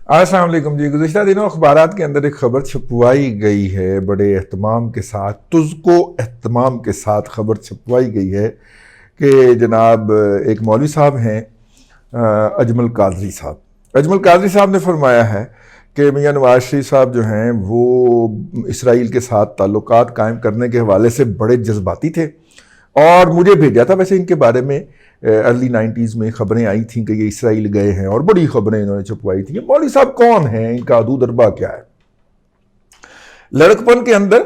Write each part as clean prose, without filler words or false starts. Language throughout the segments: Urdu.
السلام علیکم جی. گزشتہ دنوں اخبارات کے اندر ایک خبر چھپوائی گئی ہے بڑے اہتمام کے ساتھ، تزکو اہتمام کے ساتھ خبر چھپوائی گئی ہے کہ جناب ایک مولوی صاحب ہیں اجمل قادری صاحب. اجمل قادری صاحب نے فرمایا ہے کہ میاں نواز شریف صاحب جو ہیں وہ اسرائیل کے ساتھ تعلقات قائم کرنے کے حوالے سے بڑے جذباتی تھے، اور مجھے بھیجا تھا. ویسے ان کے بارے میں ارلی 90s میں خبریں آئی تھیں کہ یہ اسرائیل گئے ہیں اور بڑی خبریں انہوں نے چھپوائی تھیں. مولوی صاحب کون ہیں، ان کا حدود اربا کیا ہے؟ لڑکپن کے اندر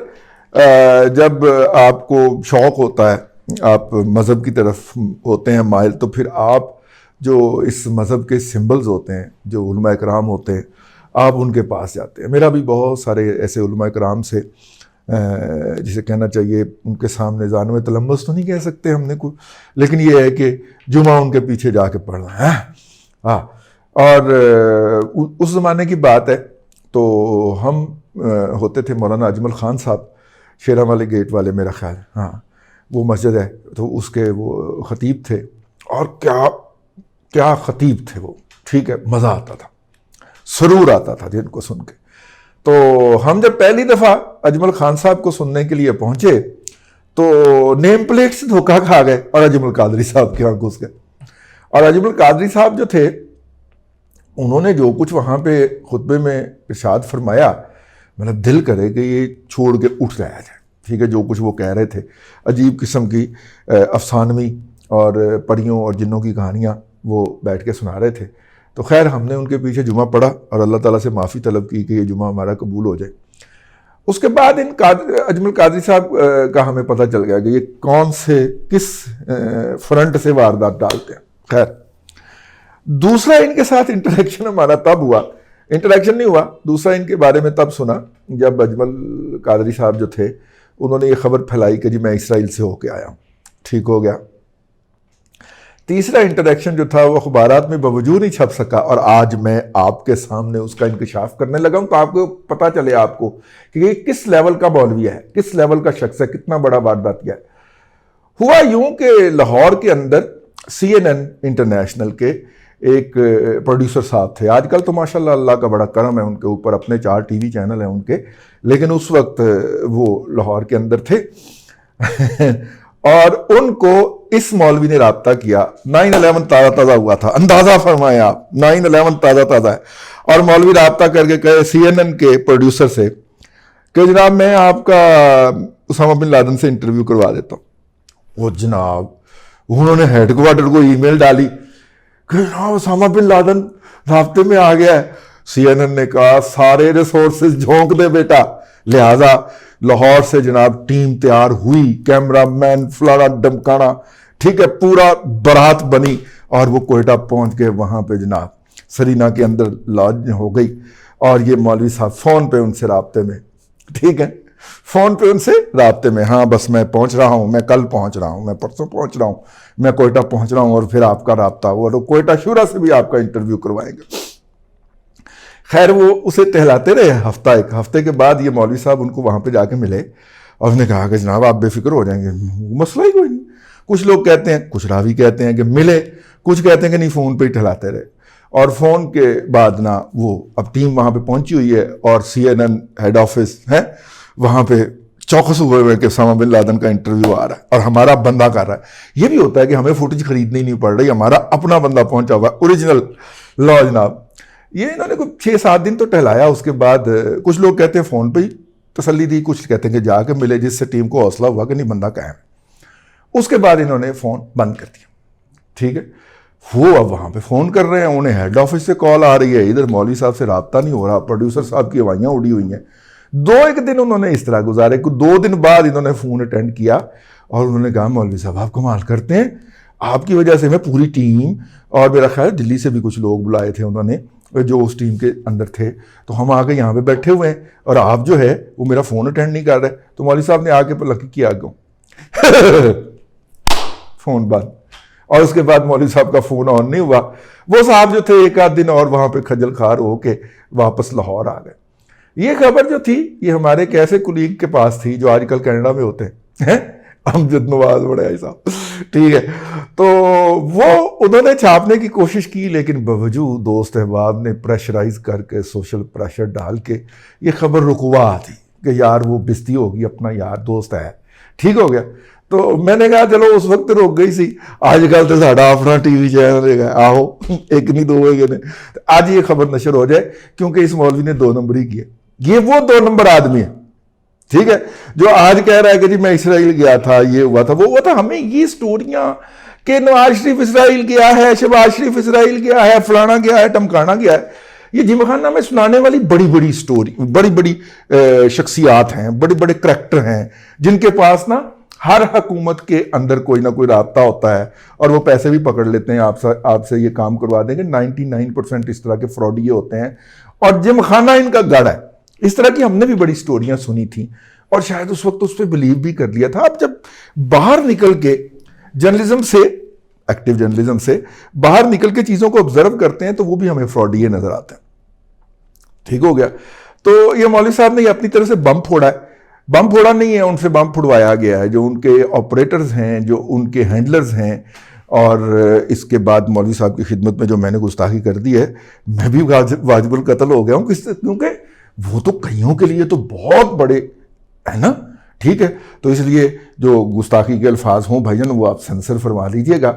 جب آپ کو شوق ہوتا ہے، آپ مذہب کی طرف ہوتے ہیں مائل، تو پھر آپ جو اس مذہب کے سمبلز ہوتے ہیں، جو علماء اکرام ہوتے ہیں، آپ ان کے پاس جاتے ہیں. میرا بھی بہت سارے ایسے علماء اکرام سے جسے کہنا چاہیے ان کے سامنے زانو تلمس تو نہیں کہہ سکتے ہم نے کوئی، لیکن یہ ہے کہ جمعہ ان کے پیچھے جا کے پڑھنا ہے. اور اس زمانے کی بات ہے تو ہم ہوتے تھے مولانا اجمل خان صاحب، شیراں والے گیٹ والے، میرا خیال ہے وہ مسجد ہے، تو اس کے وہ خطیب تھے. اور کیا خطیب تھے وہ، ٹھیک ہے، مزہ آتا تھا، سرور آتا تھا جن کو سن کے. تو ہم جب پہلی دفعہ اجمل خان صاحب کو سننے کے لیے پہنچے تو نیم پلیٹ سے دھوکہ کھا گئے اور اجمل قادری صاحب کے وہاں گھس گئے. اور اجمل قادری صاحب جو تھے، انہوں نے جو کچھ وہاں پہ خطبے میں ارشاد فرمایا، مطلب دل کرے کہ یہ چھوڑ کے اٹھ جایا جائے. ٹھیک ہے، جو کچھ وہ کہہ رہے تھے، عجیب قسم کی افسانوی اور پریوں اور جنوں کی کہانیاں وہ بیٹھ کے سنا رہے تھے. تو خیر ہم نے ان کے پیچھے جمعہ پڑھا اور اللہ تعالیٰ سے معافی طلب کی کہ یہ جمعہ ہمارا قبول ہو جائے. اس کے بعد اجمل قادری صاحب کا ہمیں پتہ چل گیا کہ یہ کون سے کس فرنٹ سے واردات ڈالتے ہیں. خیر دوسرا ان کے ساتھ انٹریکشن ہمارا تب ہوا، انٹریکشن نہیں ہوا، دوسرا ان کے بارے میں تب سنا جب اجمل قادری صاحب جو تھے انہوں نے یہ خبر پھیلائی کہ جی میں اسرائیل سے ہو کے آیا ہوں. ٹھیک ہو گیا. تیسرا انٹریکشن جو تھا وہ اخبارات میں بوجود نہیں چھپ سکا، اور آج میں آپ کے سامنے اس کا انکشاف کرنے لگا ہوں تو آپ کو پتہ چلے آپ کو کہ یہ کس لیول کا مولوی ہے، کس لیول کا شخص ہے، کتنا بڑا واردات کیا ہے. ہوا یوں کہ لاہور کے اندر CNN انٹرنیشنل کے ایک پروڈیوسر صاحب تھے. آج کل تو ماشاءاللہ اللہ کا بڑا کرم ہے ان کے اوپر، اپنے 4 ٹی وی چینل ہیں ان کے، لیکن اس وقت وہ لاہور کے اندر تھے. اور ان کو اس مولوی نے رابطہ کیا. 9/11 تازہ ہوا تھا، اندازہ فرمائیں آپ، 9/11 تازہ ہے. اور مولوی رابطہ کر کے کہے CNN کے پروڈیوسر سے کہ جناب میں آپ کا اسامہ بن لادن سے انٹرویو کروا دیتا ہوں. وہ جناب انہوں نے ہیڈ کوارٹر کو ای میل ڈالی کہ جناب اسامہ بن لادن رابطے میں آ گیا ہے. CNN نے کہا سارے ریسورسز جھونک دے بیٹا. لہٰذا لاہور سے جناب ٹیم تیار ہوئی، کیمرہ مین فلانا ڈمکانا، ٹھیک ہے، پورا بارات بنی، اور وہ کوئٹہ پہنچ کے وہاں پہ جناب سرینا کے اندر لاج ہو گئی. اور یہ مولوی صاحب فون پہ ان سے رابطے میں، ٹھیک ہے، فون پہ ان سے رابطے میں، ہاں بس میں پہنچ رہا ہوں، میں کل پہنچ رہا ہوں، میں پرسوں پہنچ رہا ہوں، میں کوئٹہ پہنچ رہا ہوں، اور پھر آپ کا رابطہ ہوا تو کوئٹہ شورا سے بھی آپ کا انٹرویو کروائیں گے. خیر وہ اسے ٹہلاتے رہے ایک ہفتے کے بعد یہ مولوی صاحب ان کو وہاں پہ جا کے ملے اور انہوں نے کہا کہ جناب آپ بے فکر ہو جائیں گے، مسئلہ ہی کوئی نہیں. کچھ لوگ کہتے ہیں، کچھ راوی کہتے ہیں کہ ملے، کچھ کہتے ہیں کہ نہیں فون پہ ہی ٹہلاتے رہے. اور فون کے بعد نا وہ اب ٹیم وہاں پہ پہنچی ہوئی ہے اور CNN ہیڈ آفس ہے وہاں پہ چوکس ہوئے ہوئے کہ اسامہ بن لادن کا انٹرویو آ رہا ہے اور ہمارا بندہ کر رہا ہے. یہ بھی ہوتا ہے کہ ہمیں فوٹیج خریدنی نہیں پڑ رہی، ہمارا اپنا بندہ پہنچا ہوا ہے، اوریجنل لا جناب. یہ انہوں نے کوئی 6-7 دن تو ٹہلایا. اس کے بعد کچھ لوگ کہتے ہیں فون پہ ہی تسلی دی، کچھ کہتے ہیں کہ جا کے ملے، جس سے ٹیم کو حوصلہ ہوا کہ نہیں بندہ قائم ہے. اس کے بعد انہوں نے فون بند کر دیا. ٹھیک ہے، وہ اب وہاں پہ فون کر رہے ہیں، انہیں ہیڈ آفس سے کال آ رہی ہے، ادھر مولوی صاحب سے رابطہ نہیں ہو رہا، پروڈیوسر صاحب کی ہوائیاں اڑی ہوئی ہیں. 2-1 دن انہوں نے اس طرح گزارے. 2 دن بعد انہوں نے فون اٹینڈ کیا اور انہوں نے کہا مولوی صاحب آپ کمال کرتے ہیں، آپ کی وجہ سے میں پوری ٹیم، اور میرا خیال دلی سے بھی کچھ لوگ بلائے تھے انہوں نے جو اس ٹیم کے اندر تھے، تو ہم آ کے یہاں پہ بیٹھے ہوئے ہیں اور آپ جو ہے وہ میرا فون اٹینڈ نہیں کر رہے. تو مولوی صاحب نے آ کے لکی کیا آگوں فون بند. اور اس کے بعد مولوی صاحب کا فون آن نہیں ہوا. وہ صاحب جو تھے 1-8 دن اور وہاں پہ خجل خوار ہو کے واپس لاہور آ گئے. یہ خبر جو تھی یہ ہمارے ایک ایسے کولیگ کے پاس تھی جو آج کل کینیڈا میں ہوتے ہیں، امجد نواز بڑے صاحب. ٹھیک ہے. تو وہ انہوں نے چھاپنے کی کوشش کی, لیکن باوجود دوست احباب نے پریشرائز کر کے, سوشل پریشر ڈال کے یہ خبر رکوا دی کہ یار وہ بستی ہوگی, اپنا یار دوست ہے, ٹھیک ہو گیا. تو میں نے کہا چلو اس وقت روک گئی سی, آج کل تو ساڈا اپنا ٹی وی چینل ہے, آہو ایک نہیں دو ہوئے گئے, آج یہ خبر نشر ہو جائے, کیونکہ اس مولوی نے 2 نمبری کی ہے. یہ وہ 2 نمبر آدمی ہے, ٹھیک ہے, جو آج کہہ رہا ہے کہ جی میں اسرائیل گیا تھا, یہ ہوا تھا, وہ ہوا تھا. ہمیں یہ سٹوریاں کہ نواز شریف اسرائیل گیا ہے, شہباز شریف اسرائیل گیا ہے, فلانا گیا ہے, ٹمکانا گیا ہے, یہ جم خانہ میں سنانے والی بڑی بڑی سٹوری, بڑی بڑی شخصیات ہیں, بڑے بڑے کریکٹر ہیں, جن کے پاس نا ہر حکومت کے اندر کوئی نہ کوئی رابطہ ہوتا ہے, اور وہ پیسے بھی پکڑ لیتے ہیں, آپ سے یہ کام کروا دیں گے. 99% اس طرح کے فراڈیے ہوتے ہیں, اور جم خانہ ان کا گڑھ ہے. اس طرح کی ہم نے بھی بڑی سٹوریاں سنی تھیں, اور شاید اس وقت اس پہ بلیو بھی کر لیا تھا. اب جب باہر نکل کے جرنلزم سے, ایکٹیو جرنلزم سے باہر نکل کے چیزوں کو آبزرو کرتے ہیں, تو وہ بھی ہمیں فراڈیے نظر آتے ہیں. ٹھیک ہو گیا. تو یہ مولوی صاحب نے یہ اپنی طرف سے بم پھوڑا ہے. بم پھوڑا نہیں ہے, ان سے بم پھڑوایا گیا ہے, جو ان کے آپریٹرز ہیں, جو ان کے ہینڈلرز ہیں. اور اس کے بعد مولوی صاحب کی خدمت میں جو میں نے گستاخی کر دی ہے, میں بھی واجب القتل ہو گیا ہوں, کیونکہ وہ تو کئیوں کے لیے تو بہت بڑے ہے نا. ٹھیک ہے, تو اس لیے جو گستاخی کے الفاظ ہوں بھائی جان وہ آپ سینسر فرما لیجئے گا,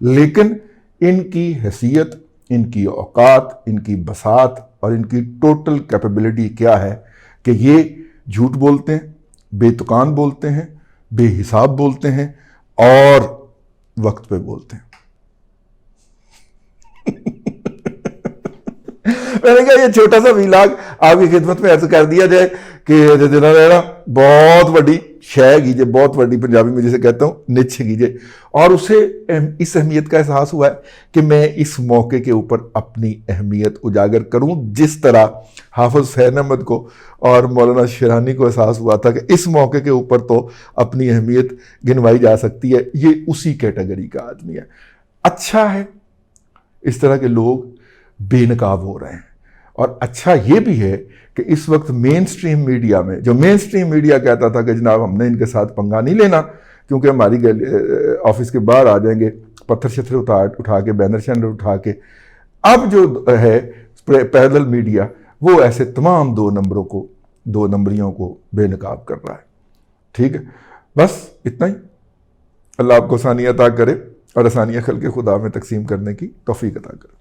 لیکن ان کی حیثیت, ان کی اوقات, ان کی بساط اور ان کی ٹوٹل کیپیبلٹی کیا ہے کہ یہ جھوٹ بولتے ہیں, بے تکان بولتے ہیں, بے حساب بولتے ہیں, اور وقت پہ بولتے ہیں. میں نے کہا یہ چھوٹا سا ویلاگ آپ کی خدمت میں عرض کر دیا جائے کہ بہت بڑی شے گیجے, بہت بڑی پنجابی میں جسے کہتا ہوں نچ گیجے, اور اسے اس اہمیت کا احساس ہوا ہے کہ میں اس موقع کے اوپر اپنی اہمیت اجاگر کروں, جس طرح حافظ حسین احمد کو اور مولانا شیرانی کو احساس ہوا تھا کہ اس موقع کے اوپر تو اپنی اہمیت گنوائی جا سکتی ہے. یہ اسی کیٹیگری کا آدمی ہے. اچھا ہے اس طرح کے لوگ بے نقاب ہو رہے ہیں, اور اچھا یہ بھی ہے کہ اس وقت مین سٹریم میڈیا میں, جو مین سٹریم میڈیا کہتا تھا کہ جناب ہم نے ان کے ساتھ پنگا نہیں لینا کیونکہ ہماری آفس کے باہر آ جائیں گے پتھر شتھر اٹھا کے, بینر شینر اٹھا کے, اب جو ہے پیرلل میڈیا وہ ایسے تمام 2 نمبریوں کو بے نقاب کر رہا ہے. ٹھیک ہے, بس اتنا ہی. اللہ آپ کو آسانیاں عطا کرے, اور آسانیاں خلق خدا میں تقسیم کرنے کی توفیق عطا کرے.